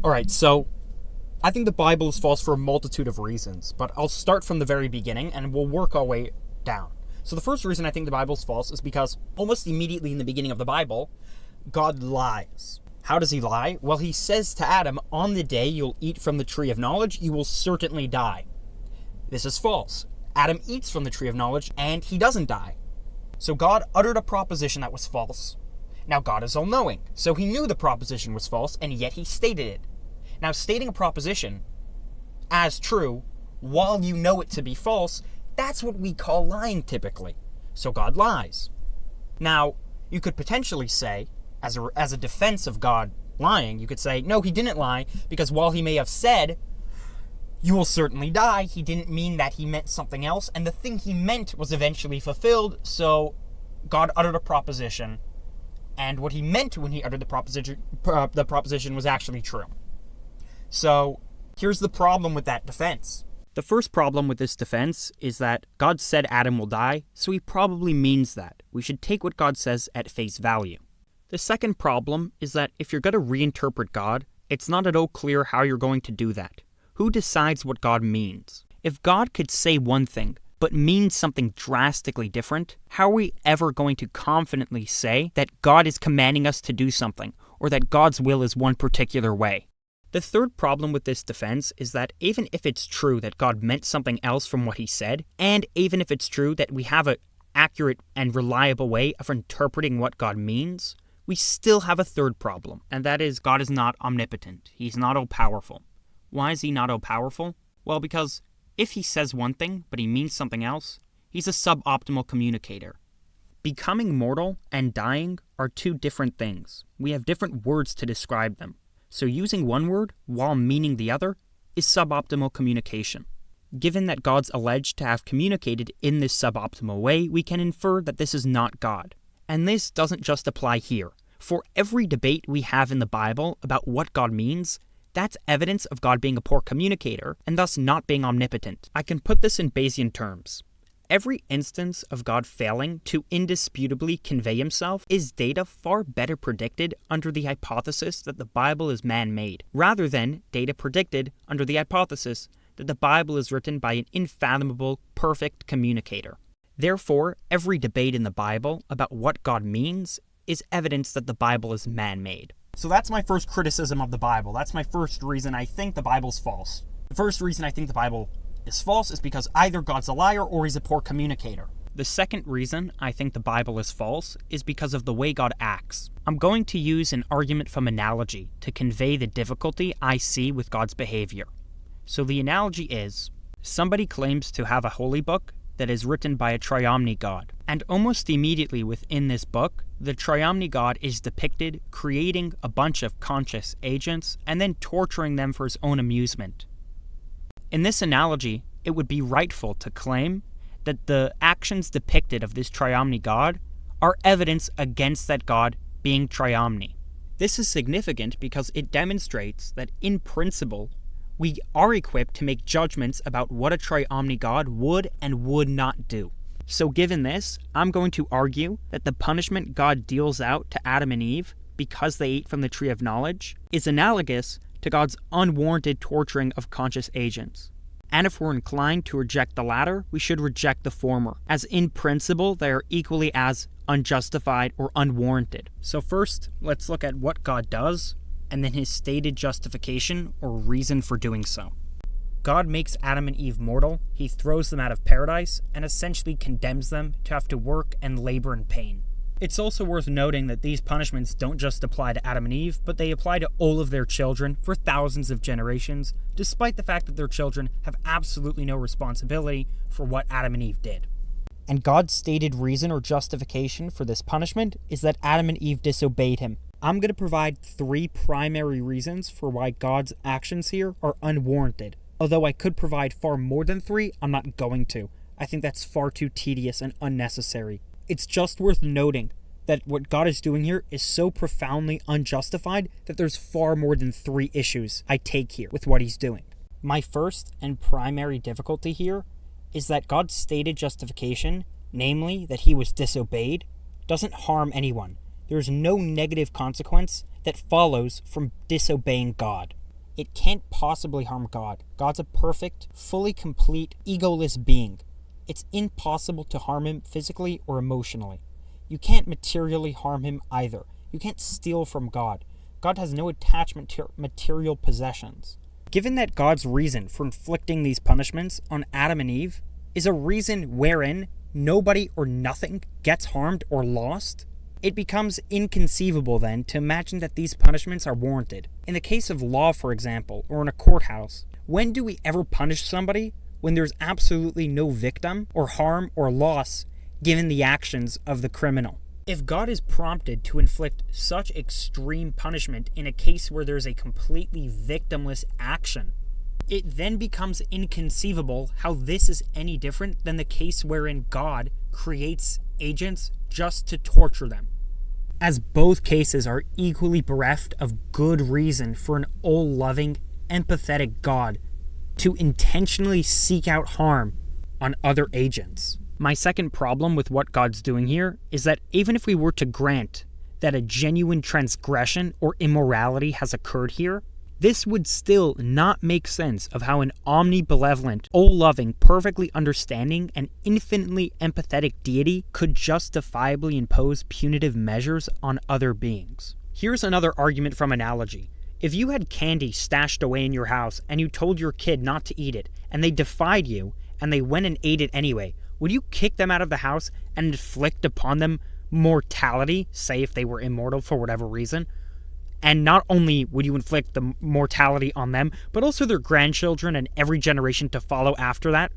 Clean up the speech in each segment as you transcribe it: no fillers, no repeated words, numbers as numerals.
Alright, so I think the Bible is false for a multitude of reasons, but I'll start from the very beginning and we'll work our way down. So the first reason I think the Bible is false is because almost immediately in the beginning of the Bible, God lies. How does he lie? Well, he says to Adam, on the day you'll eat from the tree of knowledge, you will certainly die. This is false. Adam eats from the tree of knowledge and he doesn't die. So God uttered a proposition that was false. Now God is all-knowing, so he knew the proposition was false and yet he stated it. Now stating a proposition as true while you know it to be false, that's what we call lying typically. So God lies. Now, you could potentially say, as a defense of God lying, you could say, no, he didn't lie, because while he may have said, you will certainly die, he didn't mean that, he meant something else, and the thing he meant was eventually fulfilled, so God uttered a proposition, and what he meant when he uttered the proposition was actually true. So, here's the problem with that defense. The first problem with this defense is that God said Adam will die, so he probably means that. We should take what God says at face value. The second problem is that if you're going to reinterpret God, it's not at all clear how you're going to do that. Who decides what God means? If God could say one thing, but means something drastically different, how are we ever going to confidently say that God is commanding us to do something, or that God's will is one particular way? The third problem with this defense is that even if it's true that God meant something else from what he said, and even if it's true that we have an accurate and reliable way of interpreting what God means, we still have a third problem, and that is God is not omnipotent. He's not all-powerful. Why is he not all-powerful? Well, because if he says one thing, but he means something else, he's a suboptimal communicator. Becoming mortal and dying are two different things. We have different words to describe them. So using one word while meaning the other is suboptimal communication. Given that God's alleged to have communicated in this suboptimal way, we can infer that this is not God. And this doesn't just apply here. For every debate we have in the Bible about what God means, that's evidence of God being a poor communicator and thus not being omnipotent. I can put this in Bayesian terms. Every instance of God failing to indisputably convey himself is data far better predicted under the hypothesis that the Bible is man-made, rather than data predicted under the hypothesis that the Bible is written by an infathomable, perfect communicator. Therefore, every debate in the Bible about what God means is evidence that the Bible is man-made. So that's my first criticism of the Bible. That's my first reason I think the Bible's false. The first reason I think the Bible is false is because either God's a liar or he's a poor communicator. The second reason I think the Bible is false is because of the way God acts. I'm going to use an argument from analogy to convey the difficulty I see with God's behavior. So the analogy is, somebody claims to have a holy book that is written by a triomni God, and almost immediately within this book, the triomni God is depicted creating a bunch of conscious agents and then torturing them for his own amusement. In this analogy, it would be rightful to claim that the actions depicted of this triomni God are evidence against that God being triomni. This is significant because it demonstrates that in principle, we are equipped to make judgments about what a triomni God would and would not do. So given this, I'm going to argue that the punishment God deals out to Adam and Eve because they ate from the tree of knowledge is analogous to God's unwarranted torturing of conscious agents. And if we're inclined to reject the latter, we should reject the former, as in principle they are equally as unjustified or unwarranted. So first, let's look at what God does, and then his stated justification or reason for doing so. God makes Adam and Eve mortal, he throws them out of paradise, and essentially condemns them to have to work and labor in pain. It's also worth noting that these punishments don't just apply to Adam and Eve, but they apply to all of their children for thousands of generations, despite the fact that their children have absolutely no responsibility for what Adam and Eve did. And God's stated reason or justification for this punishment is that Adam and Eve disobeyed him. I'm going to provide 3 primary reasons for why God's actions here are unwarranted. Although I could provide far more than 3, I'm not going to. I think that's far too tedious and unnecessary. It's just worth noting that what God is doing here is so profoundly unjustified that there's far more than 3 issues I take here with what he's doing. My first and primary difficulty here is that God's stated justification, namely that he was disobeyed, doesn't harm anyone. There's no negative consequence that follows from disobeying God. it can't possibly harm God. God's a perfect, fully complete, egoless being. It's impossible to harm him physically or emotionally. You can't materially harm him either. You can't steal from God. God has no attachment to material possessions. Given that God's reason for inflicting these punishments on Adam and Eve is a reason wherein nobody or nothing gets harmed or lost, it becomes inconceivable then to imagine that these punishments are warranted. In the case of law, for example, or in a courthouse, when do we ever punish somebody when there's absolutely no victim or harm or loss given the actions of the criminal? If God is prompted to inflict such extreme punishment in a case where there's a completely victimless action, it then becomes inconceivable how this is any different than the case wherein God creates agents just to torture them, as both cases are equally bereft of good reason for an all-loving, empathetic God to intentionally seek out harm on other agents. My second problem with what God's doing here is that even if we were to grant that a genuine transgression or immorality has occurred here, this would still not make sense of how an omnibenevolent, all-loving, perfectly understanding, and infinitely empathetic deity could justifiably impose punitive measures on other beings. Here's another argument from analogy. If you had candy stashed away in your house and you told your kid not to eat it, and they defied you, and they went and ate it anyway, would you kick them out of the house and inflict upon them mortality, say if they were immortal for whatever reason? And not only would you inflict the mortality on them, but also their grandchildren and every generation to follow after that?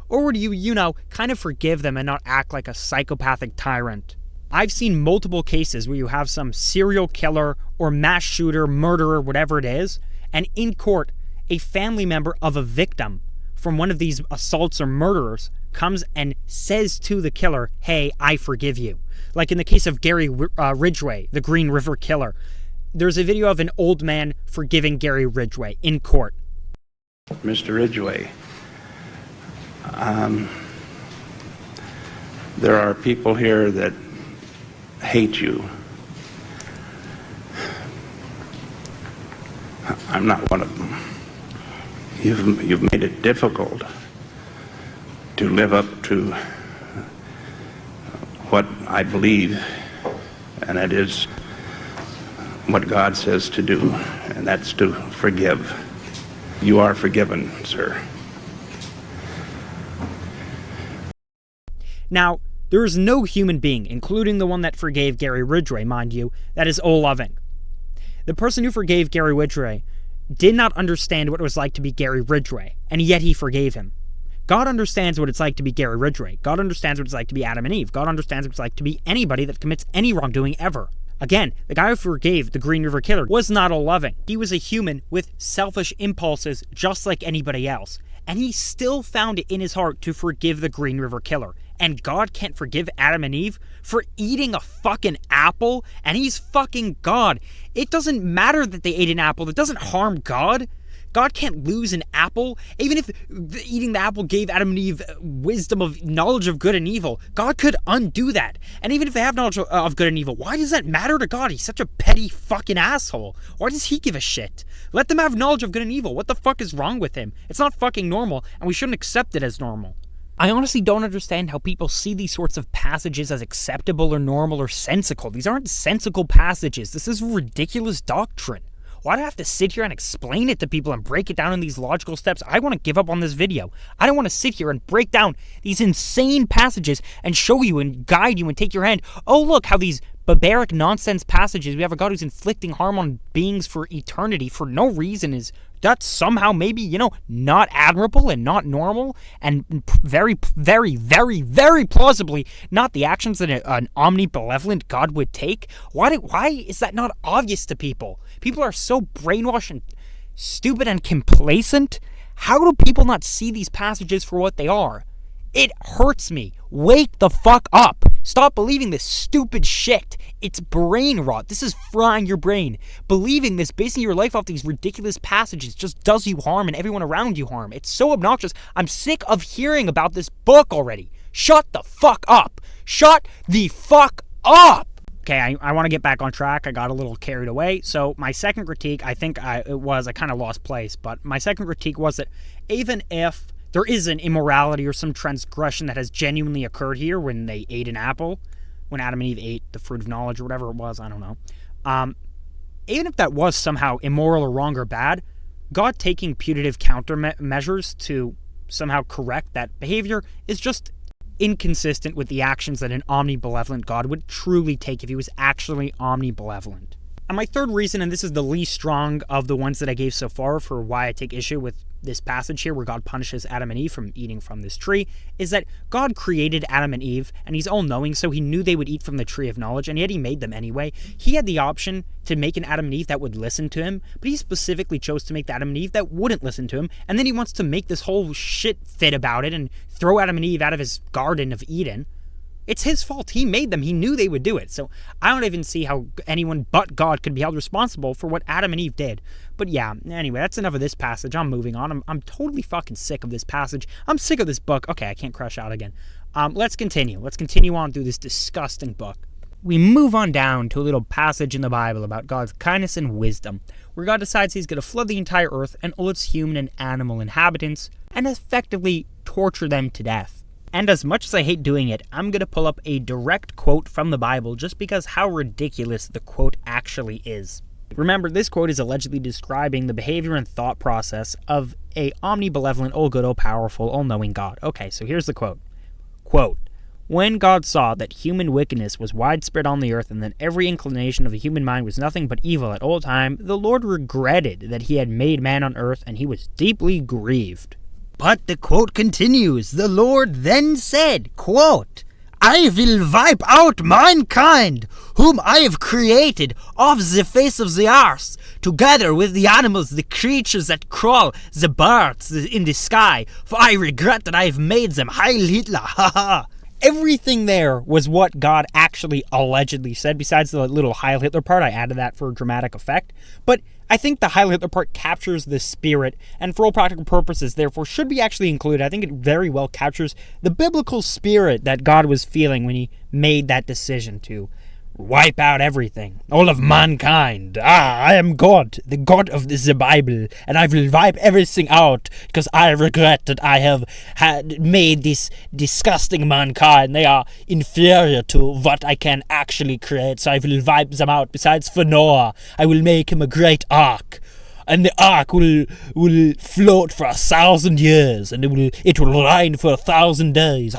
Or would you kind of forgive them and not act like a psychopathic tyrant? I've seen multiple cases where you have some serial killer or mass shooter, murderer, whatever it is, and in court, a family member of a victim from one of these assaults or murderers comes and says to the killer, "Hey, I forgive you." Like in the case of Gary Ridgway, the Green River Killer. There's a video of an old man forgiving Gary Ridgway in court. Mr. Ridgway, there are people here that hate you. I'm not one of them. You've made it difficult to live up to what I believe, and it is what God says to do, and that's to forgive. You are forgiven, sir. Now, there is no human being, including the one that forgave Gary Ridgway, mind you, that is all-loving. The person who forgave Gary Ridgway did not understand what it was like to be Gary Ridgway, and yet he forgave him. God understands what it's like to be Gary Ridgway. God understands what it's like to be Adam and Eve. God understands what it's like to be anybody that commits any wrongdoing ever. Again, the guy who forgave the Green River Killer was not all-loving. He was a human with selfish impulses just like anybody else. And he still found it in his heart to forgive the Green River Killer. And God can't forgive Adam and Eve for eating a fucking apple? And he's fucking God. It doesn't matter that they ate an apple. That doesn't harm God. God can't lose an apple. Even if eating the apple gave Adam and Eve wisdom of knowledge of good and evil, God could undo that. And even if they have knowledge of good and evil, why does that matter to God? He's such a petty fucking asshole. Why does he give a shit? Let them have knowledge of good and evil. What the fuck is wrong with him? It's not fucking normal, and we shouldn't accept it as normal. I honestly don't understand how people see these sorts of passages as acceptable or normal or sensical. These aren't sensical passages. This is ridiculous doctrine. Why do I have to sit here and explain it to people and break it down in these logical steps? I want to give up on this video. I don't want to sit here and break down these insane passages and show you and guide you and take your hand. Oh, look how these barbaric nonsense passages, we have a God who's inflicting harm on beings for eternity for no reason, is that somehow maybe, not admirable and not normal and very, very, very, very plausibly not the actions that an omnibenevolent God would take? Why is that not obvious to people? People are so brainwashed and stupid and complacent. How do people not see these passages for what they are? It hurts me. Wake the fuck up. Stop believing this stupid shit. It's brain rot. This is frying your brain. Believing this, basing your life off these ridiculous passages just does you harm and everyone around you harm. It's so obnoxious. I'm sick of hearing about this book already. Shut the fuck up. Shut the fuck up. okay, I want to get back on track. I got a little carried away. So my second critique, I think I kind of lost place, but my second critique was that even if there is an immorality or some transgression that has genuinely occurred here when they ate an apple, when Adam and Eve ate the fruit of knowledge or whatever it was, I don't know. Even if that was somehow immoral or wrong or bad, God taking punitive countermeasures to somehow correct that behavior is just inconsistent with the actions that an omnibenevolent God would truly take if he was actually omnibenevolent. And my third reason, and this is the least strong of the ones that I gave so far for why I take issue with this passage here where God punishes Adam and Eve from eating from this tree, is that God created Adam and Eve, and he's all-knowing, so he knew they would eat from the tree of knowledge, and yet he made them anyway. He had the option to make an Adam and Eve that would listen to him, but he specifically chose to make the Adam and Eve that wouldn't listen to him, and then he wants to make this whole shit fit about it and throw Adam and Eve out of his Garden of Eden. It's his fault. He made them. He knew they would do it. So I don't even see how anyone but God could be held responsible for what Adam and Eve did. But yeah, anyway, that's enough of this passage. I'm moving on. I'm totally fucking sick of this passage. I'm sick of this book. Okay, I can't crash out again. Let's continue. Let's continue on through this disgusting book. We move on down to a little passage in the Bible about God's kindness and wisdom, where God decides he's going to flood the entire earth and all its human and animal inhabitants and effectively torture them to death. And as much as I hate doing it, I'm going to pull up a direct quote from the Bible just because how ridiculous the quote actually is. Remember, this quote is allegedly describing the behavior and thought process of a omnibenevolent, all-good, all-powerful, all-knowing God. Okay, so here's the quote. Quote, "When God saw that human wickedness was widespread on the earth and that every inclination of the human mind was nothing but evil at all time, the Lord regretted that he had made man on earth, and he was deeply grieved." But the quote continues. The Lord then said, quote, "I will wipe out mankind, whom I have created, off the face of the earth, together with the animals, the creatures that crawl, the birds in the sky, for I regret that I have made them. Heil Hitler, ha ha." Everything there was what God actually allegedly said, besides the little Heil Hitler part. I added that for dramatic effect. But I think the Heil Hitler part captures the spirit, and for all practical purposes, therefore, should be actually included. I think it very well captures the biblical spirit that God was feeling when he made that decision to wipe out everything, all of mankind. I am God, the God of the Bible, and I will wipe everything out because I regret that I have made this disgusting mankind. They are inferior to what I can actually create, so I will wipe them out. Besides, for Noah, I will make him a great ark, and the ark will float for 1,000 years, and it will rain for 1,000 days.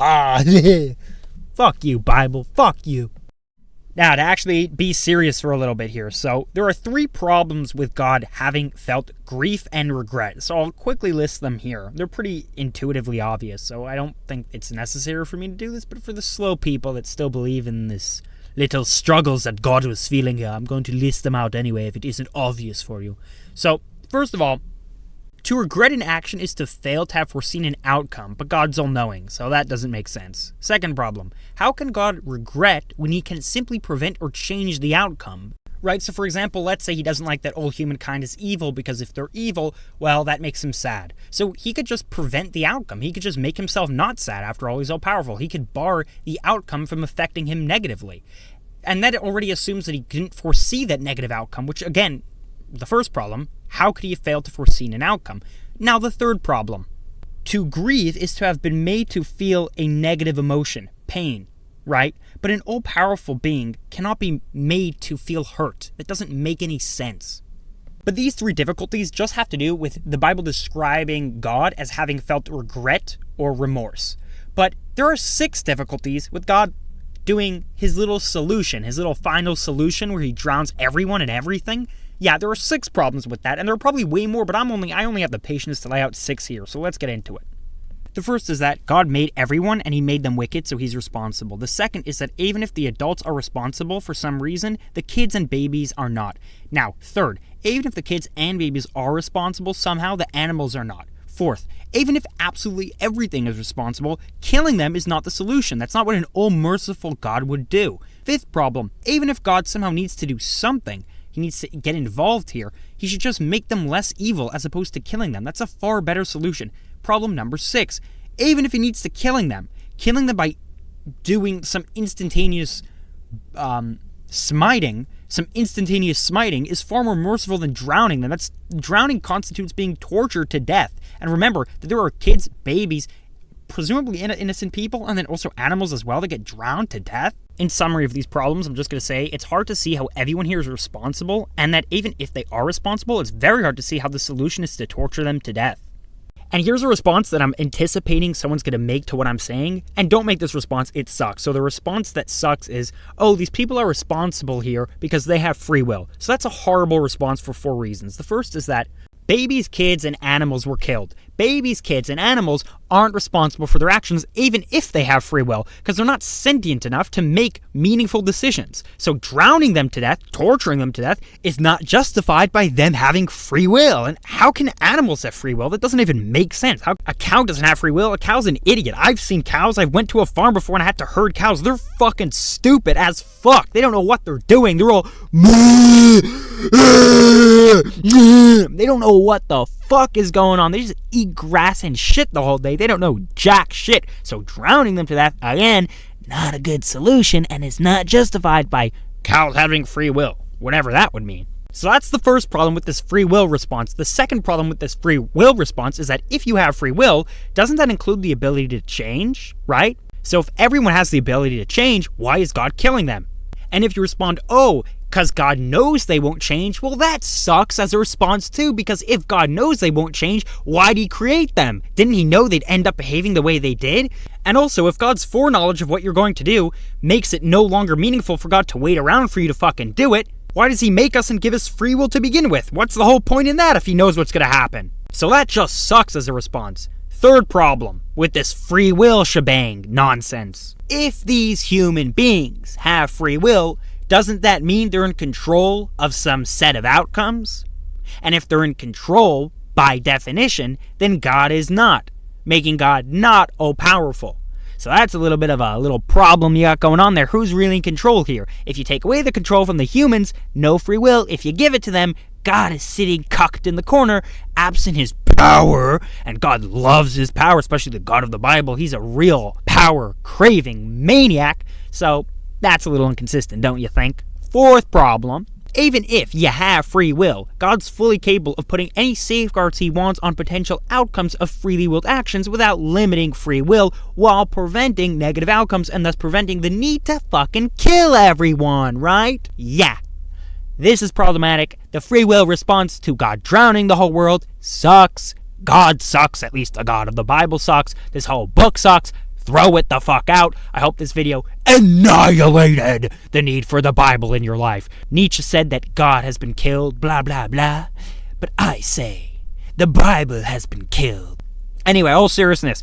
Fuck you, Bible. Fuck you. Now, to actually be serious for a little bit here, so there are 3 problems with God having felt grief and regret. So I'll quickly list them here. They're pretty intuitively obvious, so I don't think it's necessary for me to do this, but for the slow people that still believe in this little struggles that God was feeling here, I'm going to list them out anyway if it isn't obvious for you. So, first of all, to regret an action is to fail to have foreseen an outcome, but God's all-knowing, so that doesn't make sense. Second problem, how can God regret when he can simply prevent or change the outcome? Right, so for example, let's say he doesn't like that all humankind is evil, because if they're evil, well, that makes him sad. So he could just prevent the outcome. He could just make himself not sad. After all, he's all-powerful. He could bar the outcome from affecting him negatively. And that already assumes that he didn't foresee that negative outcome, which, again, the first problem, how could he have failed to foresee an outcome? Now the third problem. To grieve is to have been made to feel a negative emotion, pain, right? But an all-powerful being cannot be made to feel hurt. That doesn't make any sense. But these 3 difficulties just have to do with the Bible describing God as having felt regret or remorse. But there are 6 difficulties with God doing his little solution, his little final solution where he drowns everyone and everything. Yeah, there are 6 problems with that, and there are probably way more, but I only have the patience to lay out 6 here, so let's get into it. The first is that God made everyone, and he made them wicked, so he's responsible. The second is that even if the adults are responsible for some reason, the kids and babies are not. Now, third, even if the kids and babies are responsible somehow, the animals are not. Fourth, even if absolutely everything is responsible, killing them is not the solution. That's not what an all-merciful God would do. Fifth problem, even if God somehow needs to do something, he needs to get involved here, he should just make them less evil as opposed to killing them. That's a far better solution. Problem number 6, even if he needs to killing them by doing some instantaneous Smiting, some instantaneous smiting, is far more merciful than drowning them. Drowning constitutes being tortured to death. And remember that there are kids, babies, presumably innocent people, and then also animals as well that get drowned to death. In summary of these problems, I'm just going to say it's hard to see how everyone here is responsible, and that even if they are responsible, it's very hard to see how the solution is to torture them to death. And here's a response that I'm anticipating someone's going to make to what I'm saying. And don't make this response, it sucks. So the response that sucks is, oh, these people are responsible here because they have free will. So that's a horrible response for 4 reasons. The first is that babies, kids, and animals were killed. Babies, kids, and animals aren't responsible for their actions even if they have free will, because they're not sentient enough to make meaningful decisions. So drowning them to death, torturing them to death, is not justified by them having free will. And how can animals have free will? That doesn't even make sense. How a cow doesn't have free will? A cow's an idiot. I've seen cows. I went to a farm before and I had to herd cows. They're fucking stupid as fuck. They don't know what they're doing. They're all they don't know what the fuck is going on. They just eat grass and shit the whole day. They don't know jack shit. So drowning them to death, again, not a good solution, and it's not justified by cows having free will, whatever that would mean. So that's the first problem with this free will response. The second problem with this free will response is that if you have free will, doesn't that include the ability to change, right? So if everyone has the ability to change, why is God killing them? And if you respond, oh, because God knows they won't change, well, that sucks as a response too, because if God knows they won't change, why'd he create them? Didn't he know they'd end up behaving the way they did? And also, if God's foreknowledge of what you're going to do makes it no longer meaningful for God to wait around for you to fucking do it, why does he make us and give us free will to begin with? What's the whole point in that if he knows what's going to happen? So that just sucks as a response. Third problem with this free will shebang nonsense. If these human beings have free will, doesn't that mean they're in control of some set of outcomes? And if they're in control, by definition, then God is not, making God not all-powerful. So that's a little bit of a little problem you got going on there. Who's really in control here? If you take away the control from the humans, no free will. If you give it to them, God is sitting cucked in the corner, absent his power, and God loves his power, especially the God of the Bible. He's a real power-craving maniac, so that's a little inconsistent, don't you think? Fourth problem, even if you have free will, God's fully capable of putting any safeguards he wants on potential outcomes of freely willed actions without limiting free will, while preventing negative outcomes and thus preventing the need to fucking kill everyone, right? Yeah. This is problematic. The free will response to God drowning the whole world sucks. God sucks, at least the God of the Bible sucks. This whole book sucks. Throw it the fuck out. I hope this video annihilated the need for the Bible in your life. Nietzsche said that God has been killed, blah, blah, blah. But I say, the Bible has been killed. Anyway, all seriousness,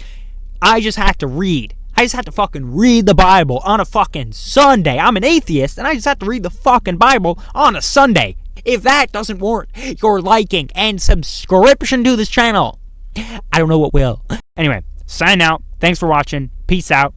I just had to read. I just had to fucking read the Bible on a fucking Sunday. I'm an atheist, and I just had to read the fucking Bible on a Sunday. If that doesn't warrant your liking and subscription to this channel, I don't know what will. Anyway, sign out. Thanks for watching. Peace out.